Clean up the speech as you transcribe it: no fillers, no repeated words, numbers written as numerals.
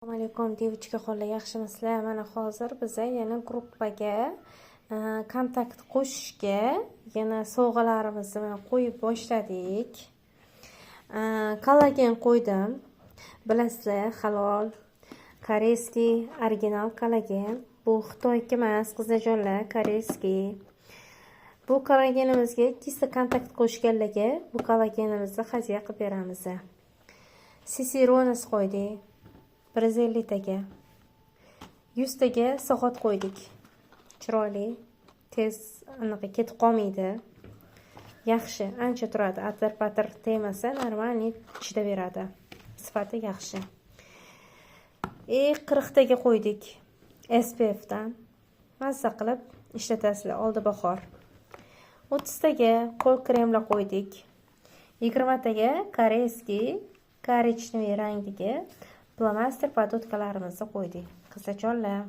Assalomu alaykum девочка-xo'lar, yaxshimisizlar? Mana hozir biza yana gruppaga kontakt qo'shishga yana sovg'alarimizni mana qo'yib boshladik. Kollagen qo'ydim. Bilasizlar, halol, koreyskiy, original kollagen. Bu Xitoyniki emas, qizlarjonlar, koreyskiy. Bu kollagenimizga ikkita kontakt qo'shganlarga bu kollagenimizni hadya qilib beramiz. Sisironis qo'ydik. 150 taga 100 taga so'g'at qo'ydik. Chiroyli, tez anaqa ketib qolmaydi. Yaxshi, ancha turadi. Atir-patir tegmasa, normalniy chidaveradi. Sifati yaxshi. 40 taga qo'ydik. SPF dan mazza qilib ishlatasizlar, oldi bahor. 30 taga qo'l kremlar qo'ydik. 20 taga koreyskiy korичневый rangdagi plomaster podotkalarimizni qo'ydik. Qizlarjonlar,